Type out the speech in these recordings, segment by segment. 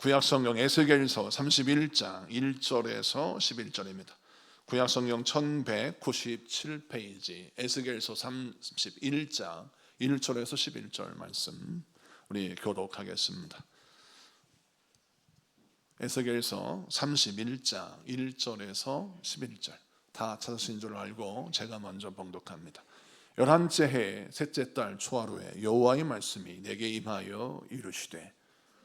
구약성경 에스겔서 31장 1절에서 11절입니다. 구약성경 1197페이지 에스겔서 31장 1절에서 11절 말씀 우리 교독하겠습니다. 에스겔서 31장 1절에서 11절 다 찾으신 줄 알고 제가 먼저 봉독합니다. 11째 해 셋째 달 초하루에 여호와의 말씀이 내게 임하여 이르시되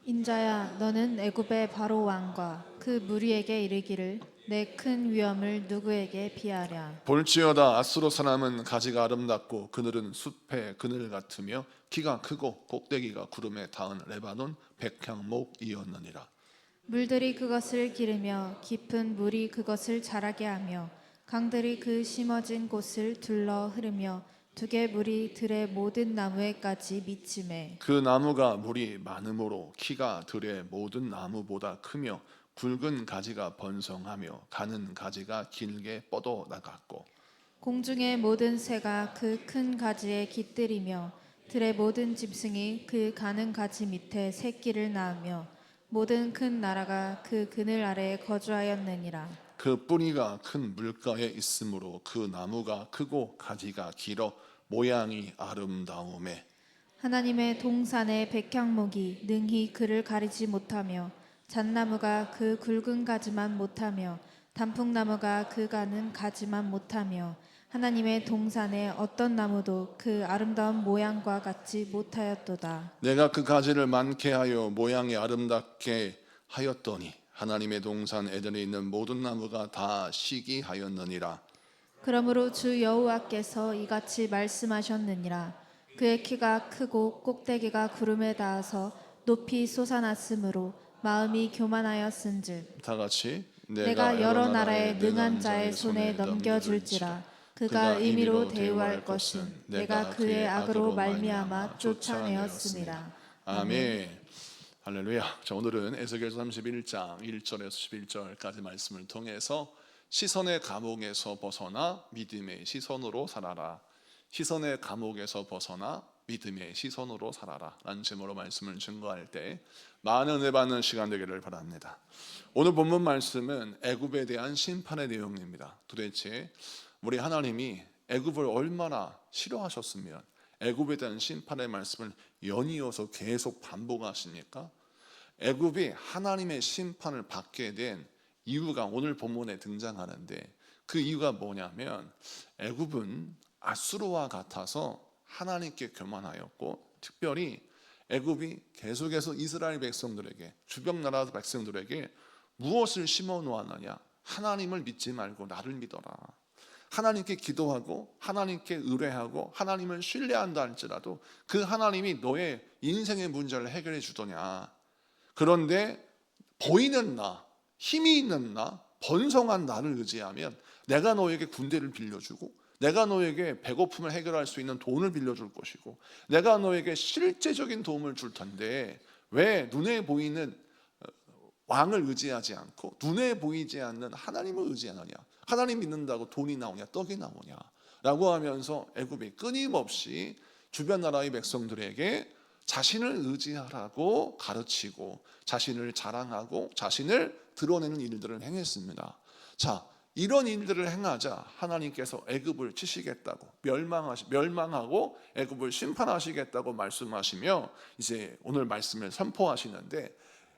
인자야, 너는 애굽의 바로 왕과 그 무리에게 이르기를 내 큰 위엄을 누구에게 비하랴. 볼지어다 아수르 사람은 가지가 아름답고 그늘은 숲의 그늘 같으며 키가 크고 꼭대기가 구름에 닿은 레바논 백향목이었느니라. 물들이 그것을 기르며 깊은 물이 그것을 자라게 하며 강들이 그 심어진 곳을 둘러 흐르며 두개 물이 들의 모든 나무에까지 미치매 그 나무가 물이 많으므로 키가 들의 모든 나무보다 크며 굵은 가지가 번성하며 가는 가지가 길게 뻗어 나갔고 공중의 모든 새가 그 큰 가지에 깃들이며 들의 모든 짐승이 그 가는 가지 밑에 새끼를 낳으며 모든 큰 나라가 그 그늘 아래에 거주하였느니라. 그 뿌리가 큰 물가에 있으므로 그 나무가 크고 가지가 길어 모양이 아름다우매 하나님의 동산의 백향목이 능히 그를 가리지 못하며 잣나무가 그 굵은 가지만 못하며 단풍나무가 그 가는 가지만 못하며 하나님의 동산의 어떤 나무도 그 아름다운 모양과 같지 못하였도다. 내가 그 가지를 많게 하여 모양이 아름답게 하였더니 하나님의 동산 에덴에 있는 모든 나무가 다 시기하였느니라. 그러므로 주 여호와께서 이같이 말씀하셨느니라. 그의 키가 크고 꼭대기가 구름에 닿아서 높이 솟아났으므로 마음이 교만하였은즉 다 같이 내가 여러 나라의 능한 자의 손에 넘겨줄지라. 그가 임의로 대우할 것은 내가 그의 악으로 말미암아 쫓아내었습니다. 아멘. 할렐루야. 자, 오늘은 에스겔서 31장 1절에서 11절까지 말씀을 통해서 시선의 감옥에서 벗어나 믿음의 시선으로 살아라. 시선의 감옥에서 벗어나 믿음의 시선으로 살아라 라는 제목으로 말씀을 증거할 때 많은 은혜 받는 시간 되기를 바랍니다. 오늘 본문 말씀은 애굽에 대한 심판의 내용입니다. 도대체 우리 하나님이 애굽을 얼마나 싫어하셨으면 애굽에 대한 심판의 말씀을 연이어서 계속 반복하십니까? 애굽이 하나님의 심판을 받게 된 이유가 오늘 본문에 등장하는데 그 이유가 뭐냐면 애굽은 아수르와 같아서 하나님께 교만하였고 특별히 애굽이 계속해서 이스라엘 백성들에게 주변 나라 백성들에게 무엇을 심어 놓았느냐? 하나님을 믿지 말고 나를 믿어라. 하나님께 기도하고 하나님께 의뢰하고 하나님을 신뢰한다 할지라도 그 하나님이 너의 인생의 문제를 해결해 주더냐. 그런데 보이는 나, 힘이 있는 나, 번성한 나를 의지하면 내가 너에게 군대를 빌려주고 내가 너에게 배고픔을 해결할 수 있는 돈을 빌려줄 것이고 내가 너에게 실제적인 도움을 줄 텐데 왜 눈에 보이는 왕을 의지하지 않고 눈에 보이지 않는 하나님을 의지하느냐? 하나님 믿는다고 돈이 나오냐? 떡이 나오냐? 라고 하면서 애굽이 끊임없이 주변 나라의 백성들에게 자신을 의지하라고 가르치고 자신을 자랑하고 자신을 드러내는 일들을 행했습니다. 자, 이런 일들을 행하자 하나님께서 애굽을 치시겠다고 멸망하고 애굽을 심판하시겠다고 말씀하시며 이제 오늘 말씀을 선포하시는데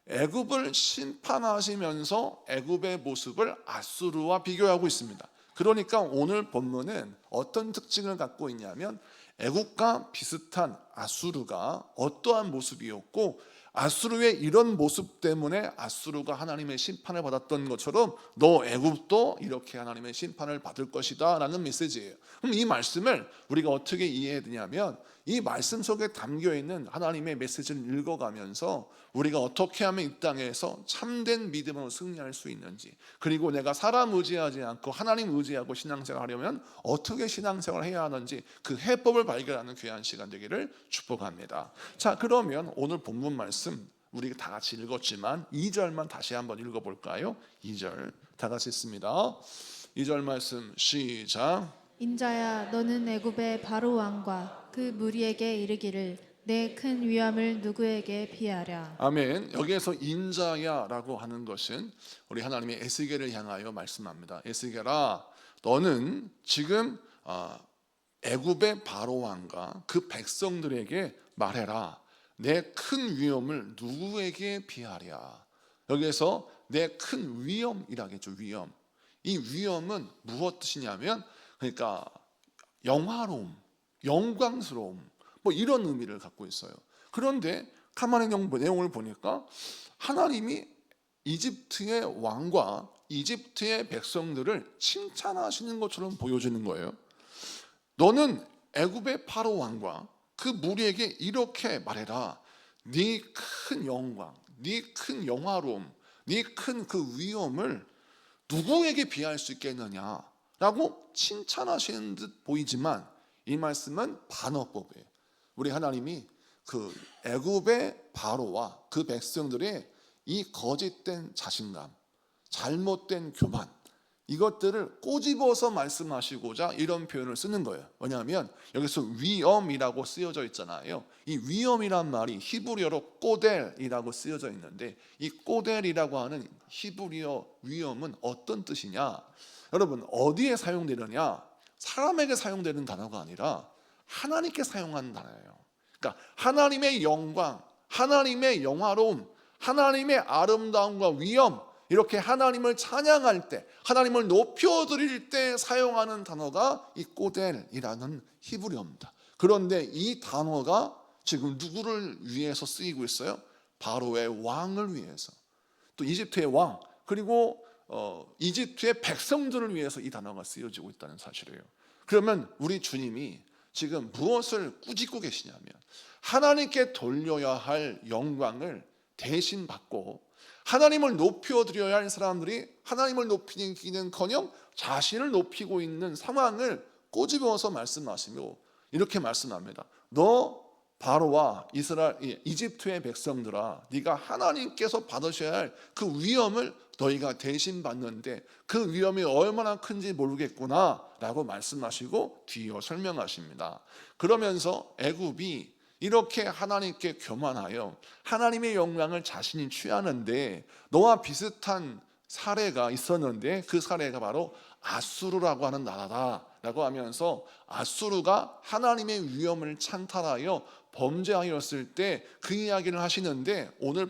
애굽을 심판하시면서 애굽의 모습을 아수르와 비교하고 있습니다. 그러니까 오늘 본문은 어떤 특징을 갖고 있냐면 애굽과 비슷한 아수르가 어떠한 모습이었고 아수르의 이런 모습 때문에 아수르가 하나님의 심판을 받았던 것처럼 너 애굽도 이렇게 하나님의 심판을 받을 것이다 라는 메시지예요. 그럼 이 말씀을 우리가 어떻게 이해해야 되냐면 이 말씀 속에 담겨있는 하나님의 메시지를 읽어가면서 우리가 어떻게 하면 이 땅에서 참된 믿음으로 승리할 수 있는지, 그리고 내가 사람 의지하지 않고 하나님 의지하고 신앙생활 하려면 어떻게 신앙생활을 해야 하는지 그 해법을 발견하는 귀한 시간 되기를 축복합니다. 자, 그러면 오늘 본문 말씀 우리가 다 같이 읽었지만 2절만 다시 한번 읽어볼까요? 2절 다 같이 읽습니다. 2절 말씀 시작. 인자야, 너는 애굽의 바로 왕과 그 무리에게 이르기를 내 큰 위엄을 누구에게 비하랴. 아멘. 여기에서 인자야라고 하는 것은 우리 하나님의 에스겔을 향하여 말씀합니다. 에스겔아, 너는 지금 애굽의 바로 왕과 그 백성들에게 말해라. 내 큰 위엄을 누구에게 비하랴. 여기에서 내 큰 위엄이라겠죠. 위엄. 이 위엄은 무엇 뜻이냐면, 그러니까 영화로움, 영광스러움, 뭐 이런 의미를 갖고 있어요. 그런데 가만히 내용을 보니까 하나님이 이집트의 왕과 이집트의 백성들을 칭찬하시는 것처럼 보여지는 거예요. 너는 애굽의 바로 왕과 그 무리에게 이렇게 말해라. 네 큰 영광, 네 큰 영화로움, 네 큰 그 위엄을 누구에게 비할 수 있겠느냐라고 칭찬하시는 듯 보이지만, 이 말씀은 반어법이에요. 우리 하나님이 그 애굽의 바로와 그 백성들의 이 거짓된 자신감, 잘못된 교만, 이것들을 꼬집어서 말씀하시고자 이런 표현을 쓰는 거예요. 왜냐하면 여기서 위엄이라고 쓰여져 있잖아요. 이 위엄이란 말이 히브리어로 꼬델이라고 쓰여져 있는데, 이 꼬델이라고 하는 히브리어 위엄은 어떤 뜻이냐? 여러분, 어디에 사용되느냐? 사람에게 사용되는 단어가 아니라 하나님께 사용하는 단어예요. 그러니까 하나님의 영광, 하나님의 영화로움, 하나님의 아름다움과 위엄, 이렇게 하나님을 찬양할 때, 하나님을 높여드릴 때 사용하는 단어가 이 꼬델이라는 히브리어입니다. 그런데 이 단어가 지금 누구를 위해서 쓰이고 있어요? 바로의 왕을 위해서, 또 이집트의 왕, 그리고 이집트의 백성들을 위해서 이 단어가 쓰여지고 있다는 사실이에요. 그러면 우리 주님이 지금 무엇을 꾸짖고 계시냐면, 하나님께 돌려야 할 영광을 대신 받고 하나님을 높여드려야 할 사람들이 하나님을 높이기는커녕 자신을 높이고 있는 상황을 꼬집어서 말씀하시며 이렇게 말씀합니다. 너 바로와 이집트의 백성들아, 네가 하나님께서 받으셔야 할 그 위엄을 너희가 대신 받는데 그 위엄이 얼마나 큰지 모르겠구나 라고 말씀하시고 뒤이어 설명하십니다. 그러면서 애굽이 이렇게 하나님께 교만하여 하나님의 영광을 자신이 취하는데, 너와 비슷한 사례가 있었는데 그 사례가 바로 아수르라고 하는 나라다라고 하면서, 아수르가 하나님의 위엄을 찬탈하여 범죄하였을 때 그 이야기를 하시는데, 오늘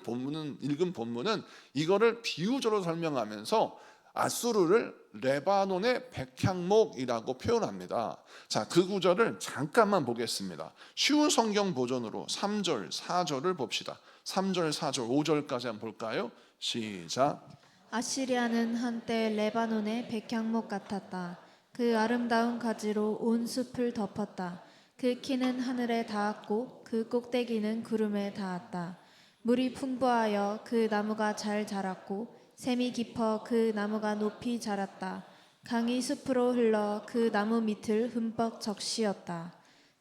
읽은 본문은 이거를 비유적으로 설명하면서 아수르를 레바논의 백향목이라고 표현합니다. 자, 그 구절을 잠깐만 보겠습니다. 쉬운 성경 버전으로 3절, 4절을 봅시다. 3절, 4절, 5절까지 한번 볼까요? 시작. 아시리아는 한때 레바논의 백향목 같았다. 그 아름다운 가지로 온 숲을 덮었다. 그 키는 하늘에 닿았고 그 꼭대기는 구름에 닿았다. 물이 풍부하여 그 나무가 잘 자랐고 샘이 깊어 그 나무가 높이 자랐다. 강이 숲으로 흘러 그 나무 밑을 흠뻑 적시었다.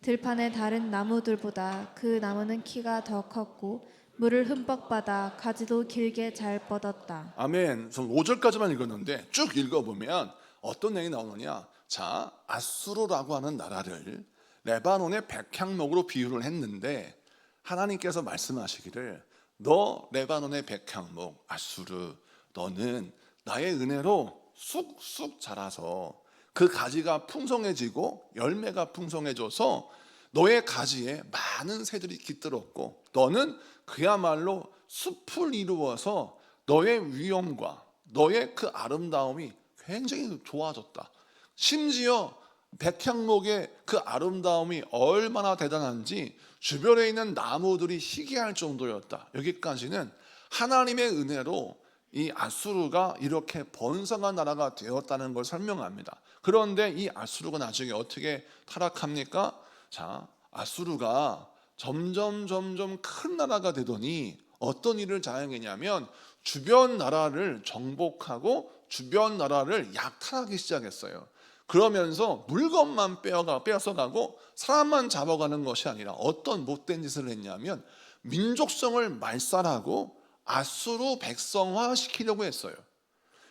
들판의 다른 나무들보다 그 나무는 키가 더 컸고 물을 흠뻑 받아 가지도 길게 잘 뻗었다. 아멘. 전 5절까지만 읽었는데 쭉 읽어보면 어떤 내용이 나오느냐. 자, 아수르라고 하는 나라를 레바논의 백향목으로 비유를 했는데, 하나님께서 말씀하시기를 너 레바논의 백향목 아수르, 너는 나의 은혜로 쑥쑥 자라서 그 가지가 풍성해지고 열매가 풍성해져서 너의 가지에 많은 새들이 깃들었고, 너는 그야말로 숲을 이루어서 너의 위엄과 너의 그 아름다움이 굉장히 좋아졌다. 심지어 백향목의 그 아름다움이 얼마나 대단한지 주변에 있는 나무들이 희귀할 정도였다. 여기까지는 하나님의 은혜로 이 아수르가 이렇게 번성한 나라가 되었다는 걸 설명합니다. 그런데 이 아수르가 나중에 어떻게 타락합니까? 자, 아수르가 점점 큰 나라가 되더니 어떤 일을 자행했냐면 주변 나라를 정복하고 주변 나라를 약탈하기 시작했어요. 그러면서 물건만 빼앗아가고 사람만 잡아가는 것이 아니라 어떤 못된 짓을 했냐면 민족성을 말살하고 아수르 백성화 시키려고 했어요.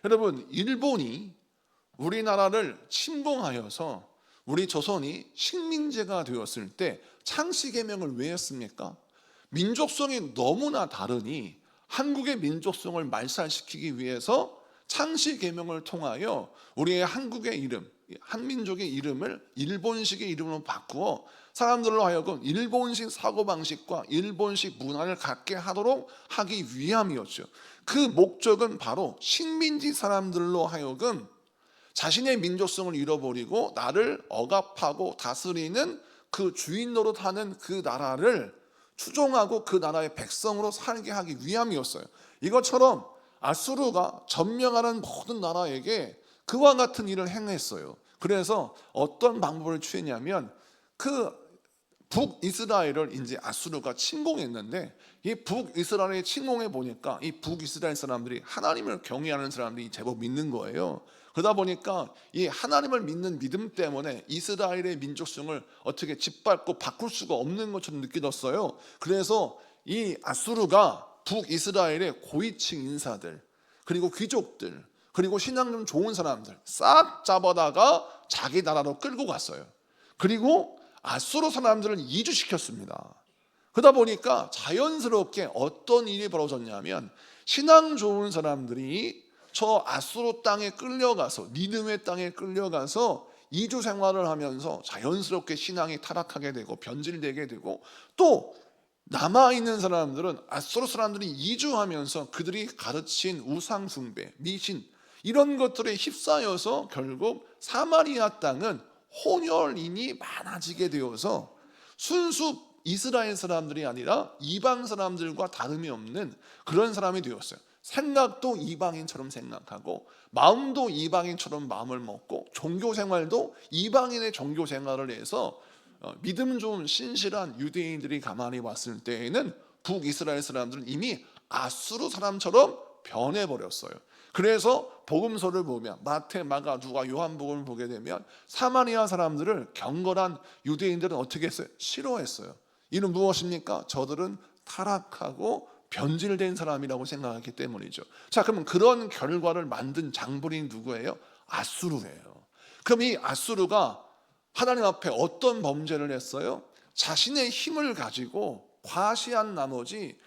여러분, 일본이 우리나라를 침공하여서 우리 조선이 식민지가 되었을 때 창시 계명을 왜 했습니까? 민족성이 너무나 다르니 한국의 민족성을 말살시키기 위해서 창시 계명을 통하여 우리의 한국의 이름, 한민족의 이름을 일본식의 이름으로 바꾸어 사람들로 하여금 일본식 사고방식과 일본식 문화를 갖게 하도록 하기 위함이었죠. 그 목적은 바로 식민지 사람들로 하여금 자신의 민족성을 잃어버리고 나를 억압하고 다스리는 그 주인 노릇하는 그 나라를 추종하고 그 나라의 백성으로 살게 하기 위함이었어요. 이것처럼 아수르가 점령하는 모든 나라에게 그와 같은 일을 행했어요. 그래서 어떤 방법을 취했냐면 그 북이스라엘을 이제 아수르가 침공했는데 이 북이스라엘에 침공해 보니까 이 북이스라엘 사람들이 하나님을 경외하는 사람들이 제법 믿는 거예요. 그러다 보니까 이 하나님을 믿는 믿음 때문에 이스라엘의 민족성을 어떻게 짓밟고 바꿀 수가 없는 것처럼 느껴졌어요. 그래서 이 아수르가 북이스라엘의 고위층 인사들, 그리고 귀족들, 그리고 신앙 좀 좋은 사람들 싹 잡아다가 자기 나라로 끌고 갔어요. 그리고 아수르 사람들을 이주시켰습니다. 그러다 보니까 자연스럽게 어떤 일이 벌어졌냐면 신앙 좋은 사람들이 저 아수르 땅에 끌려가서 니느웨 땅에 끌려가서 이주 생활을 하면서 자연스럽게 신앙이 타락하게 되고 변질되게 되고, 또 남아있는 사람들은 아수르 사람들이 이주하면서 그들이 가르친 우상 숭배, 미신 이런 것들에 휩싸여서 결국 사마리아 땅은 혼혈인이 많아지게 되어서 순수 이스라엘 사람들이 아니라 이방 사람들과 다름이 없는 그런 사람이 되었어요. 생각도 이방인처럼 생각하고 마음도 이방인처럼 마음을 먹고 종교 생활도 이방인의 종교 생활을 해서 믿음 좋은 신실한 유대인들이 가만히 봤을 때에는 북이스라엘 사람들은 이미 아수르 사람처럼 변해버렸어요. 그래서 복음서를 보면 마태, 마가, 누가, 요한복음을 보게 되면 사마리아 사람들을 경건한 유대인들은 어떻게 했어요? 싫어했어요. 이는 무엇입니까? 저들은 타락하고 변질된 사람이라고 생각했기 때문이죠. 자, 그러면 그런 결과를 만든 장본인이 누구예요? 아수르예요. 그럼 이 아수르가 하나님 앞에 어떤 범죄를 했어요? 자신의 힘을 가지고 과시한 나머지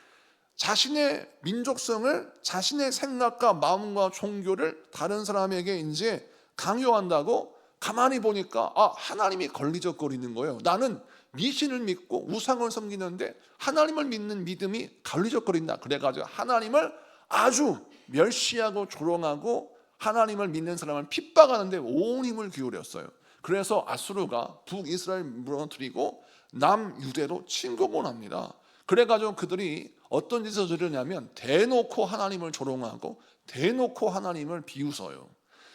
자신의 민족성을, 자신의 생각과 마음과 종교를 다른 사람에게 이제 강요한다고. 가만히 보니까 하나님이 걸리적거리는 거예요. 나는 미신을 믿고 우상을 섬기는데 하나님을 믿는 믿음이 걸리적거린다. 그래가지고 하나님을 아주 멸시하고 조롱하고 하나님을 믿는 사람을 핍박하는데 온 힘을 기울였어요. 그래서 아수르가 북이스라엘 무너뜨리고 남유대로 침공을 합니다. 그래가지고 그들이 어떤 짓을 저지르냐면 대놓고 하나님을 조롱하고 대놓고 하나님을 비웃어요.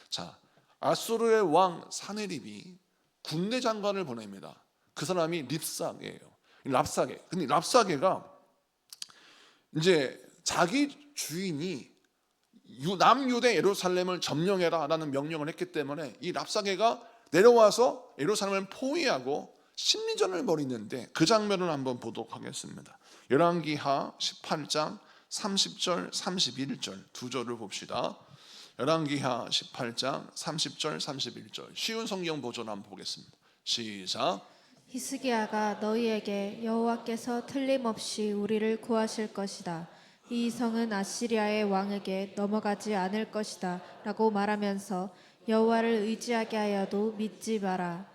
자, 아수르의 왕 사네립이 군대 장관을 보냅니다. 그 사람이 립사게예요. 랍사게. 근데 랍사게가 이제 자기 주인이 남유대 예루살렘을 점령해라라는 명령을 했기 때문에 이 랍사게가 내려와서 예루살렘을 포위하고 심리전을 벌이는데 그 장면을 한번 보도록 하겠습니다. 열왕기하 18장 30절 31절 두 절을 봅시다. 열왕기하 18장 30절 31절 쉬운 성경 버전 한번 보겠습니다. 시작. 히스기야가 너희에게 여호와께서 틀림없이 우리를 구하실 것이다. 이 성은 아시리아의 왕에게 넘어가지 않을 것이다 라고 말하면서 여호와를 의지하게 하여도 믿지 마라.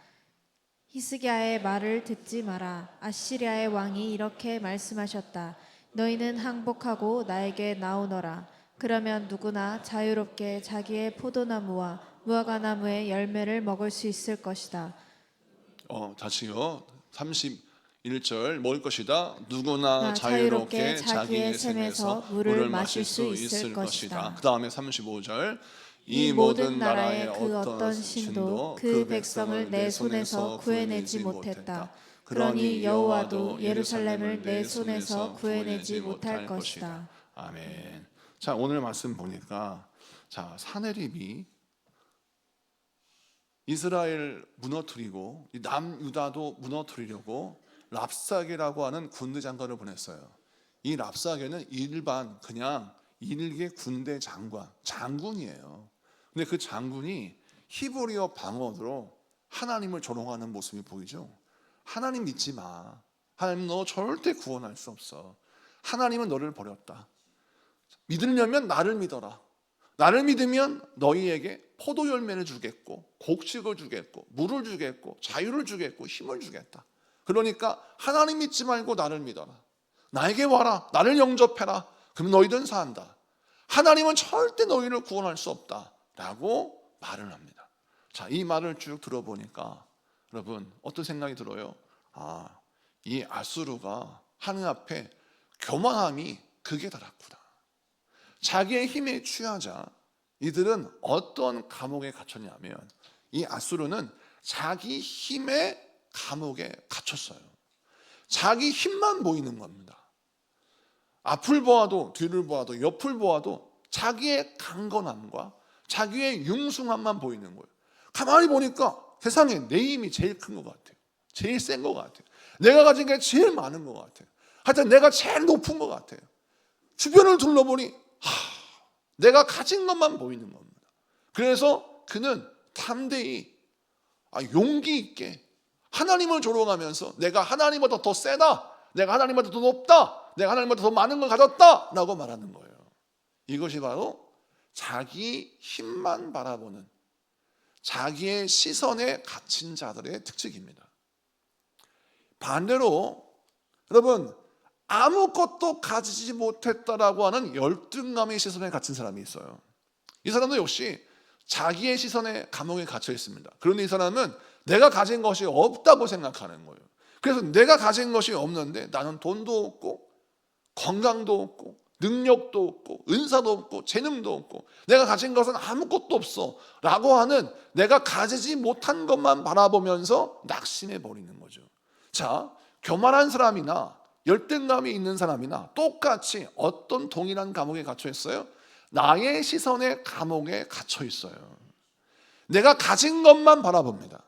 히스기야의 말을 듣지 마라. 아시리아의 왕이 이렇게 말씀하셨다. 너희는 항복하고 나에게 나오너라. 그러면 누구나 자유롭게 자기의 포도나무와 무화과나무의 열매를 먹을 수 있을 것이다. 다시요. 31절 먹을 것이다. 누구나 자유롭게 자기의 샘에서 물을 마실 수 있을 것이다. 그 다음에 35절 이 모든 나라의 그 어떤 신도 그 백성을 내 손에서 구해내지 못했다. 그러니 여호와도 예루살렘을 내 손에서 구해내지 못할 것이다. 아멘. 자, 오늘 말씀 보니까 자, 사네립이 이스라엘 무너뜨리고 남유다도 무너뜨리려고 랍사게라고 하는 군대 장관을 보냈어요. 이 랍사게는 일반 그냥 일개 군대 장군이에요. 근데 그 장군이 히브리어 방언으로 하나님을 조롱하는 모습이 보이죠. 하나님 믿지 마. 하나님 너 절대 구원할 수 없어. 하나님은 너를 버렸다. 믿으려면 나를 믿어라. 나를 믿으면 너희에게 포도 열매를 주겠고 곡식을 주겠고 물을 주겠고 자유를 주겠고 힘을 주겠다. 그러니까 하나님 믿지 말고 나를 믿어라. 나에게 와라. 나를 영접해라. 그럼 너희들은 산다. 하나님은 절대 너희를 구원할 수 없다 라고 말을 합니다. 자, 이 말을 쭉 들어보니까 여러분 어떤 생각이 들어요? 이 아수르가 하나님 앞에 교만함이 극에 달았구나. 자기의 힘에 취하자 이들은 어떤 감옥에 갇혔냐면 이 아수르는 자기 힘의 감옥에 갇혔어요. 자기 힘만 보이는 겁니다. 앞을 보아도 뒤를 보아도 옆을 보아도 자기의 강건함과 자기의 융숭함만 보이는 거예요. 가만히 보니까 세상에 내 힘이 제일 큰 것 같아요. 제일 센 것 같아요. 내가 가진 게 제일 많은 것 같아요. 하여튼 내가 제일 높은 것 같아요. 주변을 둘러보니 내가 가진 것만 보이는 겁니다. 그래서 그는 담대히 용기 있게 하나님을 조롱하면서 내가 하나님보다 더 세다, 내가 하나님보다 더 높다, 내가 하나님보다 더 많은 걸 가졌다 라고 말하는 거예요. 이것이 바로 자기 힘만 바라보는 자기의 시선에 갇힌 자들의 특징입니다. 반대로 여러분 아무것도 가지지 못했다라고 하는 열등감의 시선에 갇힌 사람이 있어요. 이 사람도 역시 자기의 시선에 감옥에 갇혀 있습니다. 그런데 이 사람은 내가 가진 것이 없다고 생각하는 거예요. 그래서 내가 가진 것이 없는데 나는 돈도 없고 건강도 없고 능력도 없고 은사도 없고 재능도 없고 내가 가진 것은 아무것도 없어 라고 하는 내가 가지지 못한 것만 바라보면서 낙심해 버리는 거죠. 자, 교만한 사람이나 열등감이 있는 사람이나 똑같이 어떤 동일한 감옥에 갇혀 있어요? 나의 시선의 감옥에 갇혀 있어요. 내가 가진 것만 바라봅니다.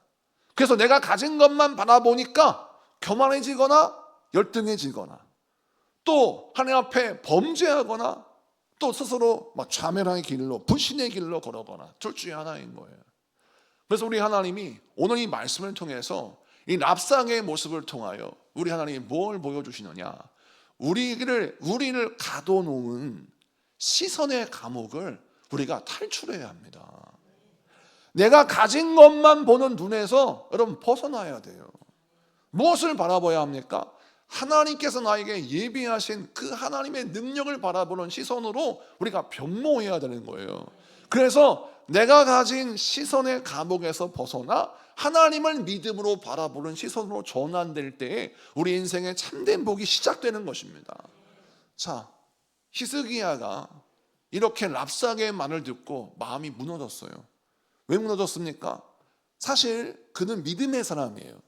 그래서 내가 가진 것만 바라보니까 교만해지거나 열등해지거나 또 하나님 앞에 범죄하거나 또 스스로 자멸의 길로 불신의 길로 걸어거나 둘 중에 하나인 거예요. 그래서 우리 하나님이 오늘 이 말씀을 통해서 이 랍상의 모습을 통하여 우리 하나님이 뭘 보여주시느냐, 우리를 가둬놓은 시선의 감옥을 우리가 탈출해야 합니다. 내가 가진 것만 보는 눈에서 여러분 벗어나야 돼요. 무엇을 바라봐야 합니까? 하나님께서 나에게 예비하신 그 하나님의 능력을 바라보는 시선으로 우리가 변모해야 되는 거예요. 그래서 내가 가진 시선의 감옥에서 벗어나 하나님을 믿음으로 바라보는 시선으로 전환될 때에 우리 인생의 참된 복이 시작되는 것입니다. 자, 히스기야가 이렇게 랍사게의 말을 듣고 마음이 무너졌어요. 왜 무너졌습니까? 사실 그는 믿음의 사람이에요.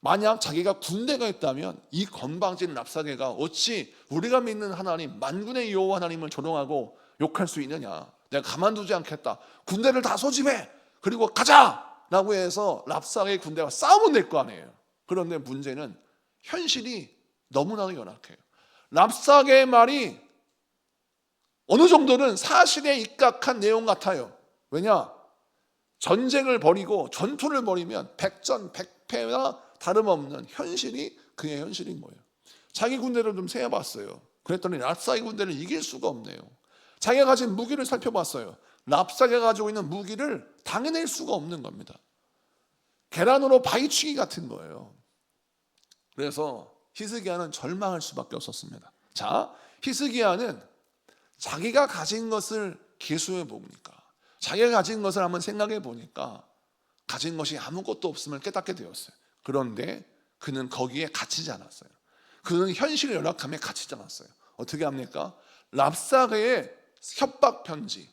만약 자기가 군대가 있다면 이 건방진 랍사게가 어찌 우리가 믿는 하나님 만군의 여호와 하나님을 조롱하고 욕할 수 있느냐, 내가 가만두지 않겠다, 군대를 다 소집해 그리고 가자 라고 해서 랍사게의 군대가 싸우면 될 거 아니에요. 그런데 문제는 현실이 너무나도 연약해요. 랍사게의 말이 어느 정도는 사실에 입각한 내용 같아요. 왜냐? 전쟁을 벌이고 전투를 벌이면 백전백패나 다름없는 현실이 그의 현실인 거예요. 자기 군대를 좀 세어봤어요. 그랬더니 랍사게 군대를 이길 수가 없네요. 자기가 가진 무기를 살펴봤어요. 랍사게가 가지고 있는 무기를 당해낼 수가 없는 겁니다. 계란으로 바위치기 같은 거예요. 그래서 히스기야는 절망할 수밖에 없었습니다. 자, 히스기야는 자기가 가진 것을 계수해 보니까, 자기가 가진 것을 한번 생각해 보니까 가진 것이 아무것도 없음을 깨닫게 되었어요. 그런데 그는 거기에 갇히지 않았어요. 그는 현실 연약함에 갇히지 않았어요. 어떻게 합니까? 랍사게의 협박 편지,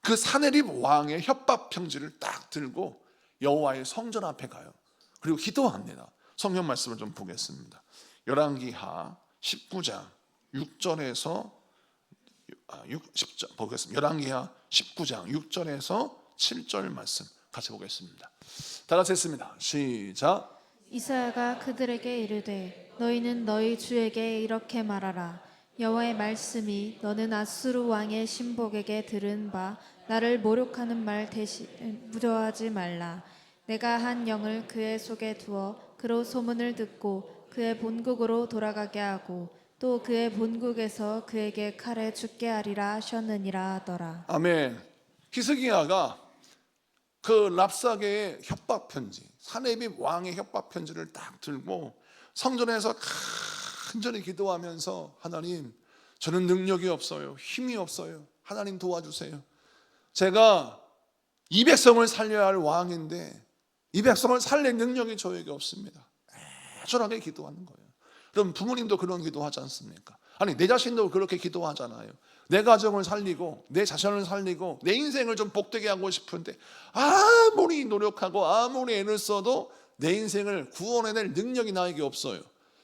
그 사네립 왕의 협박 편지를 딱 들고 여호와의 성전 앞에 가요. 그리고 기도합니다. 성경 말씀을 좀 보겠습니다. 열왕기하 19장 6절에서 10절 보겠습니다. 열왕기하 19장 6절에서 7절 말씀 같이 보겠습니다. 다 같이 했습니다. 시작. 이사야가 그들에게 이르되 너희는 너희 주에게 이렇게 말하라. 여호와의 말씀이 너는 아수르 왕의 신복에게 들은 바 나를 모욕하는 말 대신 무저하지 말라. 내가 한 영을 그의 속에 두어 그로 소문을 듣고 그의 본국으로 돌아가게 하고 또 그의 본국에서 그에게 칼에 죽게 하리라 하셨느니라 하더라. 아멘. 히스기야가 그 랍사게의 협박 편지, 사네립 왕의 협박 편지를 딱 들고 성전에서 간절히 기도하면서 하나님, 저는 능력이 없어요. 힘이 없어요. 하나님 도와주세요. 제가 이 백성을 살려야 할 왕인데 이 백성을 살릴 능력이 저에게 없습니다. 애절하게 기도하는 거예요. 그럼 부모님도 그런 기도하지 않습니까? 아니, 내 자신도 그렇게 기도하잖아요. 내 가정을 살리고 내 자신을 살리고 내 인생을 좀 복되게 하고 싶은데 아무리 노력하고 아무리 애를 써도 내 인생을 구원해낼 능력이 나에게 없어요.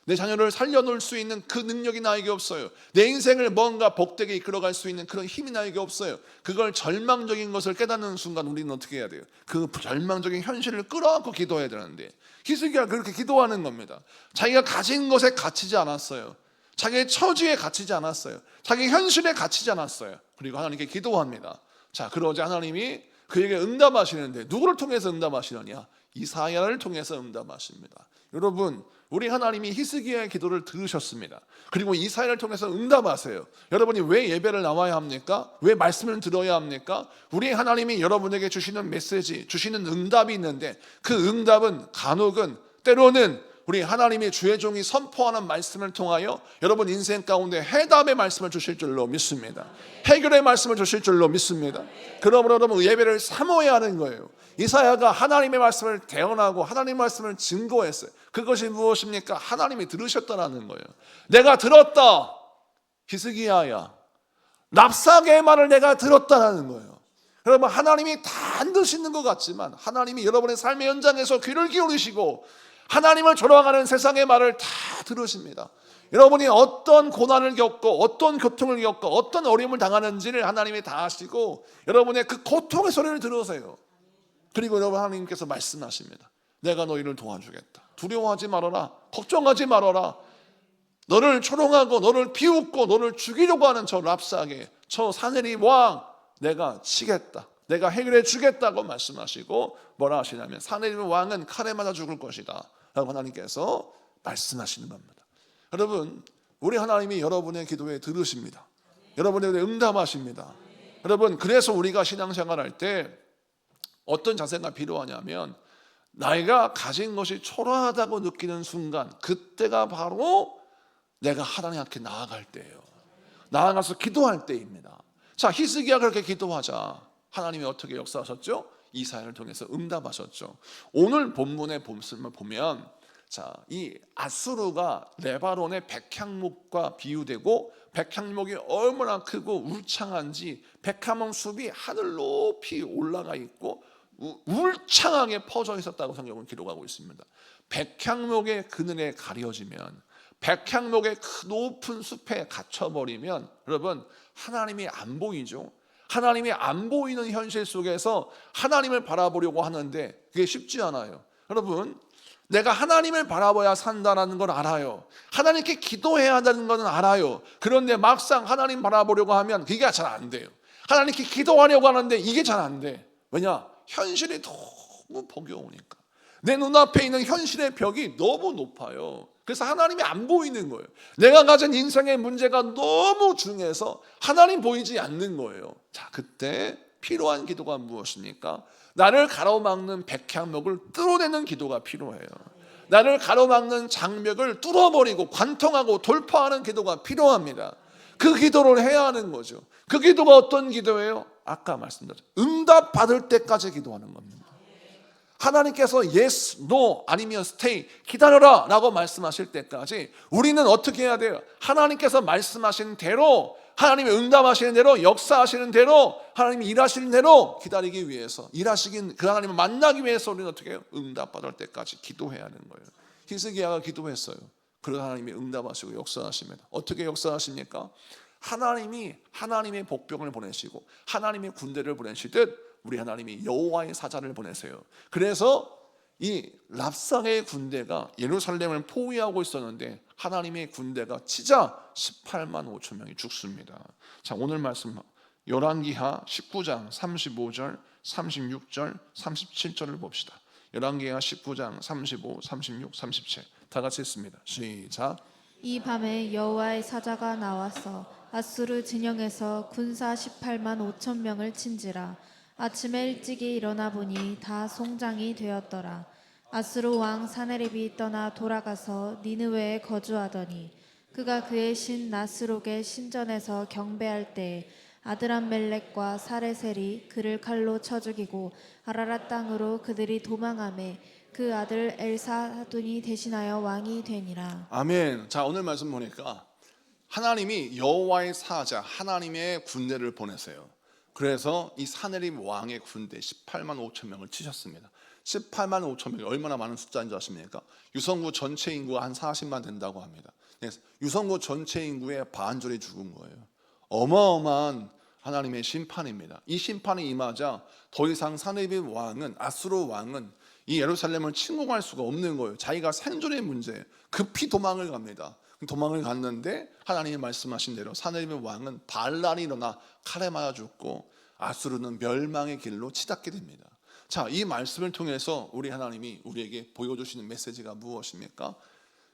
내 자녀를 살려놓을 수 있는 그 능력이 나에게 없어요. 내 인생을 뭔가 복되게 이끌어갈 수 있는 그런 힘이 나에게 없어요. 그걸 절망적인 것을 깨닫는 순간 우리는 어떻게 해야 돼요? 그 절망적인 현실을 끌어안고 기도해야 되는데 히스기야가 그렇게 기도하는 겁니다. 자기가 가진 것에 갇히지 않았어요. 자기의 처지에 갇히지 않았어요. 자기 현실에 갇히지 않았어요. 그리고 하나님께 기도합니다. 자, 그러자 하나님이 그에게 응답하시는데 누구를 통해서 응답하시느냐? 이사야를 통해서 응답하십니다. 여러분, 우리 하나님이 히스기야의 기도를 들으셨습니다. 그리고 이사야를 통해서 응답하세요. 여러분이 왜 예배를 나와야 합니까? 왜 말씀을 들어야 합니까? 우리 하나님이 여러분에게 주시는 메시지, 주시는 응답이 있는데 그 응답은 간혹은 때로는 우리 하나님의 주의 종이 선포하는 말씀을 통하여 여러분 인생 가운데 해답의 말씀을 주실 줄로 믿습니다. 해결의 말씀을 주실 줄로 믿습니다. 그러므로 여러분 예배를 사모해야 하는 거예요. 이사야가 하나님의 말씀을 대언하고 하나님의 말씀을 증거했어요. 그것이 무엇입니까? 하나님이 들으셨다는 거예요. 내가 들었다. 히스기야야, 랍사게의 말을 내가 들었다는 거예요. 여러분, 하나님이 다 안 들으시는 것 같지만 하나님이 여러분의 삶의 현장에서 귀를 기울이시고 하나님을 조롱하는 세상의 말을 다 들으십니다. 여러분이 어떤 고난을 겪고 어떤 고통을 겪고 어떤 어려움을 당하는지를 하나님이 다 아시고 여러분의 그 고통의 소리를 들으세요. 그리고 여러분 하나님께서 말씀하십니다. 내가 너희를 도와주겠다. 두려워하지 말아라. 걱정하지 말아라. 너를 조롱하고 너를 비웃고 너를 죽이려고 하는 저 랍사게, 저 사내립 왕 내가 치겠다. 내가 해결해 주겠다고 말씀하시고 뭐라 하시냐면 사내립 왕은 칼에 맞아 죽을 것이다 라고 하나님께서 말씀하시는 겁니다. 여러분, 우리 하나님이 여러분의 기도에 들으십니다. 여러분의 기도에 응답하십니다. 여러분, 그래서 우리가 신앙생활할 때 어떤 자세가 필요하냐면 나이가 가진 것이 초라하다고 느끼는 순간 그때가 바로 내가 하나님 앞에 나아갈 때예요. 나아가서 기도할 때입니다. 자, 히스기야가 그렇게 기도하자 하나님이 어떻게 역사하셨죠? 이사야를 통해서 응답하셨죠. 오늘 본문의 본문을 보면 자, 이 아수르가 레바논의 백향목과 비유되고 백향목이 얼마나 크고 울창한지 백향목 숲이 하늘 높이 올라가 있고 울창하게 퍼져 있었다고 성경은 기록하고 있습니다. 백향목의 그늘에 가려지면 백향목의 그 높은 숲에 갇혀버리면 여러분 하나님이 안 보이죠. 하나님이 안 보이는 현실 속에서 하나님을 바라보려고 하는데 그게 쉽지 않아요. 여러분, 내가 하나님을 바라봐야 산다는 걸 알아요. 하나님께 기도해야 한다는 건 알아요. 그런데 막상 하나님 바라보려고 하면 그게 잘 안 돼요. 하나님께 기도하려고 하는데 이게 잘 안 돼. 왜냐? 현실이 너무 버거우니까. 내 눈앞에 있는 현실의 벽이 너무 높아요. 그래서 하나님이 안 보이는 거예요. 내가 가진 인생의 문제가 너무 중해서 하나님 보이지 않는 거예요. 자, 그때 필요한 기도가 무엇입니까? 나를 가로막는 백향목을 뚫어내는 기도가 필요해요. 나를 가로막는 장벽을 뚫어버리고 관통하고 돌파하는 기도가 필요합니다. 그 기도를 해야 하는 거죠. 그 기도가 어떤 기도예요? 아까 말씀드렸죠. 응답 받을 때까지 기도하는 겁니다. 하나님께서 yes, no 아니면 stay 기다려라 라고 말씀하실 때까지 우리는 어떻게 해야 돼요? 하나님께서 말씀하신 대로 하나님이 응답하시는 대로 역사하시는 대로 하나님이 일하시는 대로 기다리기 위해서 일하시긴 그 하나님을 만나기 위해서 우리는 어떻게 해요? 응답받을 때까지 기도해야 하는 거예요. 히스기야가 기도했어요. 그래서 하나님이 응답하시고 역사하십니다. 어떻게 역사하십니까? 하나님이 하나님의 복병을 보내시고 하나님의 군대를 보내시듯 우리 하나님이 여호와의 사자를 보내세요. 그래서 이 랍사게의 군대가 예루살렘을 포위하고 있었는데 하나님의 군대가 치자 18만 5천 명이 죽습니다. 자, 오늘 말씀 열왕기하 19장 35절, 36절, 37절을 봅시다. 열왕기하 19장 35, 36, 37 다 같이 읽습니다. 시작. 이 밤에 여호와의 사자가 나와서 아수르 진영에서 군사 18만 5천 명을 친지라. 아침에 일찍이 일어나 보니 다 송장이 되었더라. 아수르 왕 사네립이 떠나 돌아가서 니느웨에 거주하더니 그가 그의 신 나스록의 신전에서 경배할 때에 아드람멜렉과 사레셀이 그를 칼로 쳐 죽이고 아라랏 땅으로 그들이 도망하매 그 아들 엘사돈이 대신하여 왕이 되니라. 아멘. 자, 오늘 말씀 보니까 하나님이 여호와의 사자 하나님의 군대를 보내세요. 그래서 이 사네립 왕의 군대 18만 5천 명을 치셨습니다. 18만 5천 명이 얼마나 많은 숫자인 줄 아십니까? 유성구 전체 인구가 한 40만 된다고 합니다. 유성구 전체 인구의 반절이 죽은 거예요. 어마어마한 하나님의 심판입니다. 이 심판이 임하자 더 이상 사네립 왕은, 아수르 왕은 이 예루살렘을 침공할 수가 없는 거예요. 자기가 생존의 문제예요. 급히 도망을 갑니다. 도망을 갔는데 하나님이 말씀하신 대로 사네립 왕은 반란이 일어나 칼에 맞아 죽고 아수르는 멸망의 길로 치닫게 됩니다. 자, 이 말씀을 통해서 우리 하나님이 우리에게 보여주시는 메시지가 무엇입니까?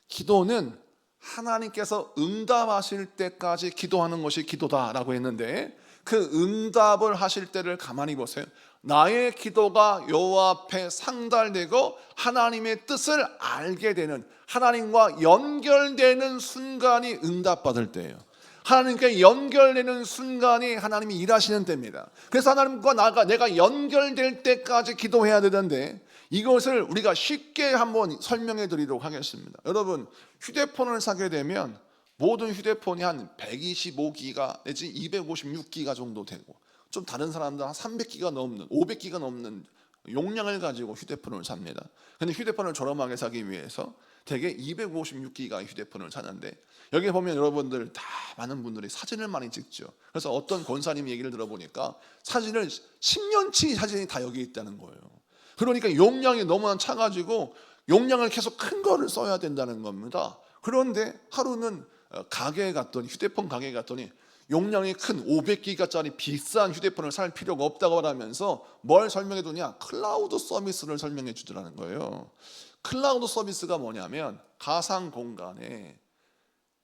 기도는 하나님께서 응답하실 때까지 기도하는 것이 기도다라고 했는데, 그 응답을 하실 때를 가만히 보세요. 나의 기도가 여호와 앞에 상달되고 하나님의 뜻을 알게 되는, 하나님과 연결되는 순간이 응답받을 때예요. 하나님께 연결되는 순간이 하나님이 일하시는 때입니다. 그래서 하나님과 내가 연결될 때까지 기도해야 되는데, 이것을 우리가 쉽게 한번 설명해 드리도록 하겠습니다. 여러분, 휴대폰을 사게 되면 모든 휴대폰이 한 125기가 내지 256기가 정도 되고, 좀 다른 사람들 한 300기가 넘는, 500기가 넘는 용량을 가지고 휴대폰을 삽니다. 근데 휴대폰을 저렴하게 사기 위해서 대개 256기가의 휴대폰을 사는데, 여기 보면 여러분들 다 많은 분들이 사진을 많이 찍죠. 그래서 어떤 권사님 얘기를 들어보니까 사진을 10년치 사진이 다 여기 있다는 거예요. 그러니까 용량이 너무나 차가지고 용량을 계속 큰 거를 써야 된다는 겁니다. 그런데 하루는 가게에 갔더니, 휴대폰 가게에 갔더니 용량이 큰 500기가짜리 비싼 휴대폰을 살 필요가 없다고 하면서 뭘 설명해 주냐? 클라우드 서비스를 설명해 주더라는 거예요. 클라우드 서비스가 뭐냐면, 가상 공간에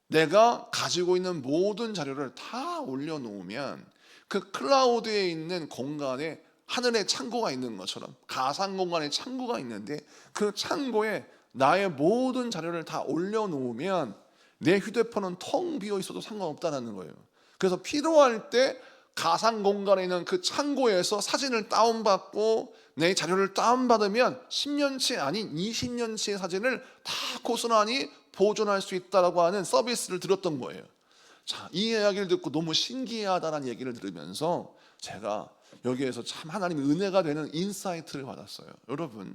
내가 가지고 있는 모든 자료를 다 올려놓으면 그 클라우드에 있는 공간에 하늘에 창고가 있는 것처럼 가상 공간에 창고가 있는데, 그 창고에 나의 모든 자료를 다 올려놓으면 내 휴대폰은 텅 비어 있어도 상관없다는 거예요. 그래서 필요할 때 가상 공간에 있는 그 창고에서 사진을 다운받고 내 자료를 다운받으면 10년치 아닌 20년치의 사진을 다 고스란히 보존할 수 있다고 하는 서비스를 들었던 거예요. 자, 이 이야기를 듣고 너무 신기하다는 얘기를 들으면서 제가 여기에서 참 하나님의 은혜가 되는 인사이트를 받았어요. 여러분,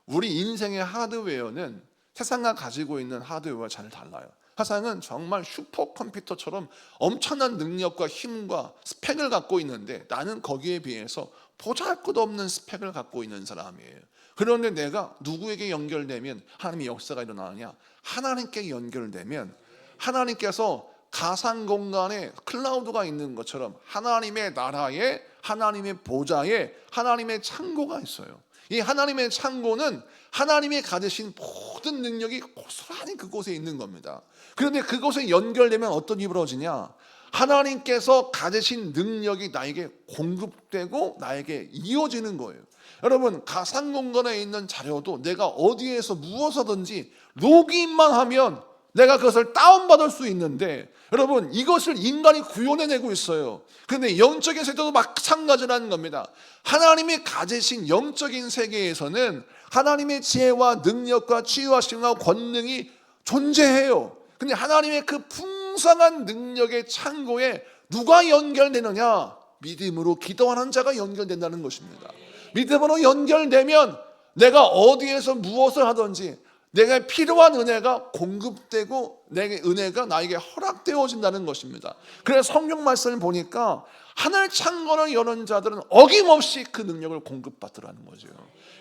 우리 인생의 하드웨어는 세상과 가지고 있는 하드웨어와 잘 달라요. 세상은 정말 슈퍼컴퓨터처럼 엄청난 능력과 힘과 스펙을 갖고 있는데, 나는 거기에 비해서 보잘것없는 스펙을 갖고 있는 사람이에요. 그런데 내가 누구에게 연결되면 하나님의 역사가 일어나느냐? 하나님께 연결되면 하나님께서 가상 공간에 클라우드가 있는 것처럼 하나님의 나라에, 하나님의 보좌에 하나님의 창고가 있어요. 이 하나님의 창고는 하나님이 가지신 모든 능력이 고스란히 그곳에 있는 겁니다. 그런데 그곳에 연결되면 어떤 일이 벌어지냐? 하나님께서 가지신 능력이 나에게 공급되고 나에게 이어지는 거예요. 여러분, 가상 공간에 있는 자료도 내가 어디에서 무엇하든지 로그인만 하면 내가 그것을 다운받을 수 있는데, 여러분, 이것을 인간이 구현해내고 있어요. 그런데 영적인 세계도 마찬가지라는 겁니다. 하나님이 가지신 영적인 세계에서는 하나님의 지혜와 능력과 치유하심과 권능이 존재해요. 근데 하나님의 그 풍성한 능력의 창고에 누가 연결되느냐? 믿음으로 기도하는 자가 연결된다는 것입니다. 믿음으로 연결되면 내가 어디에서 무엇을 하든지 내가 필요한 은혜가 공급되고 내게 은혜가 나에게 허락되어진다는 것입니다. 그래서 성경 말씀을 보니까 하늘 창고를 여는 자들은 어김없이 그 능력을 공급받더라는 거죠.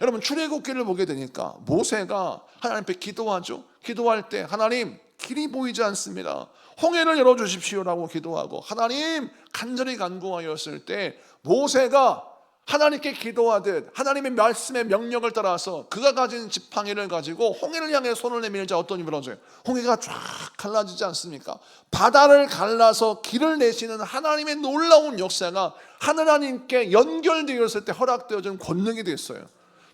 여러분, 출애굽기를 보게 되니까 모세가 하나님 앞에 기도하죠. 기도할 때 하나님, 길이 보이지 않습니다. 홍해를 열어주십시오라고 기도하고 하나님 간절히 간구하였을 때 모세가 하나님께 기도하듯 하나님의 말씀의 명령을 따라서 그가 가진 지팡이를 가지고 홍해를 향해 손을 내밀자 어떤 일이 벌어져요? 홍해가 쫙 갈라지지 않습니까? 바다를 갈라서 길을 내시는 하나님의 놀라운 역사가 하나님께 연결되었을 때 허락되어진 권능이 됐어요.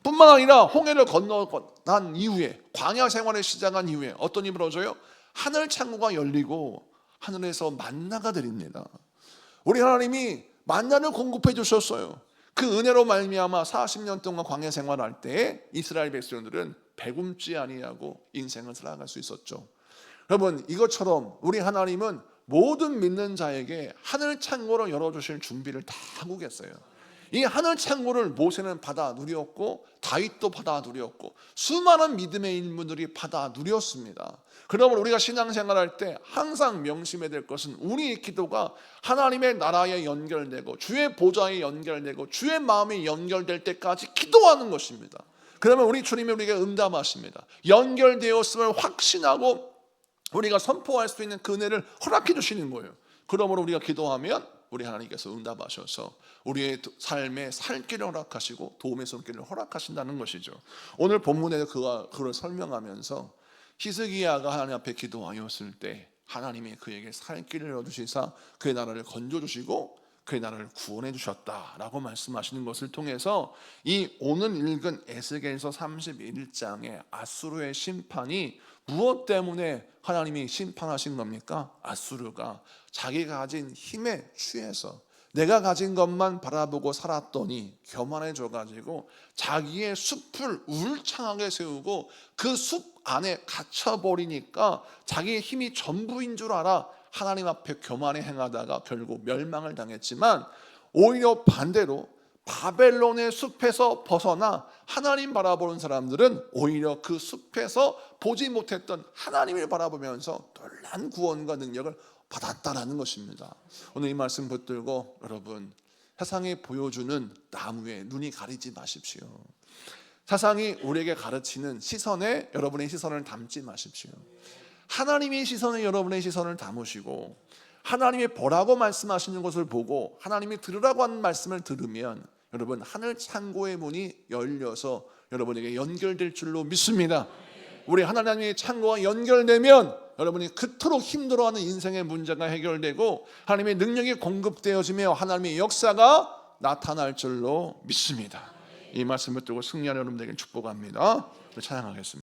뿐만 아니라 홍해를 건너난 이후에, 광야 생활을 시작한 이후에 어떤 일이 벌어져요? 하늘 창고가 열리고 하늘에서 만나가 내립니다. 우리 하나님이 만나를 공급해 주셨어요. 그 은혜로 말미암아 40년 동안 광야 생활할 때 이스라엘 백성들은 배굶지 아니하고 인생을 살아갈 수 있었죠. 여러분, 이것처럼 우리 하나님은 모든 믿는 자에게 하늘 창고를 열어주실 준비를 다 하고 계세요. 이 하늘 창고를 모세는 받아 누렸고 다윗도 받아 누렸고 수많은 믿음의 인물들이 받아 누렸습니다. 그러면 우리가 신앙생활할 때 항상 명심해야 될 것은 우리의 기도가 하나님의 나라에 연결되고 주의 보좌에 연결되고 주의 마음에 연결될 때까지 기도하는 것입니다. 그러면 우리 주님이 우리에게 응답하십니다. 연결되었음을 확신하고 우리가 선포할 수 있는 그 은혜를 허락해 주시는 거예요. 그러므로 우리가 기도하면 우리 하나님께서 응답하셔서 우리의 삶에 살 길을 허락하시고 도움의 손길을 허락하신다는 것이죠. 오늘 본문에서 그걸 설명하면서 히스기야가 하나님 앞에 기도하였을 때 하나님이 그에게 살 길을 열어주시사 그의 나라를 건져주시고 그의 나라를 구원해 주셨다라고 말씀하시는 것을 통해서 이 오늘 읽은 에스겔서 31장의 아수르의 심판이 무엇 때문에 하나님이 심판하신 겁니까? 아수르가 자기가 가진 힘에 취해서 내가 가진 것만 바라보고 살았더니 교만해져 가지고 자기의 숲을 울창하게 세우고 그 숲 안에 갇혀버리니까 자기의 힘이 전부인 줄 알아 하나님 앞에 교만에 행하다가 결국 멸망을 당했지만, 오히려 반대로 바벨론의 숲에서 벗어나 하나님 바라보는 사람들은 오히려 그 숲에서 보지 못했던 하나님을 바라보면서 놀란 구원과 능력을 받았다라는 것입니다. 오늘 이 말씀 붙들고 여러분, 세상이 보여주는 나무에 눈이 가리지 마십시오. 세상이 우리에게 가르치는 시선에 여러분의 시선을 담지 마십시오. 하나님의 시선에 여러분의 시선을 담으시고 하나님이 보라고 말씀하시는 것을 보고 하나님이 들으라고 하는 말씀을 들으면 여러분, 하늘 창고의 문이 열려서 여러분에게 연결될 줄로 믿습니다. 우리 하나님의 창고가 연결되면 여러분이 그토록 힘들어하는 인생의 문제가 해결되고 하나님의 능력이 공급되어지며 하나님의 역사가 나타날 줄로 믿습니다. 이 말씀을 듣고 승리하는 여러분들에게 축복합니다. 찬양하겠습니다.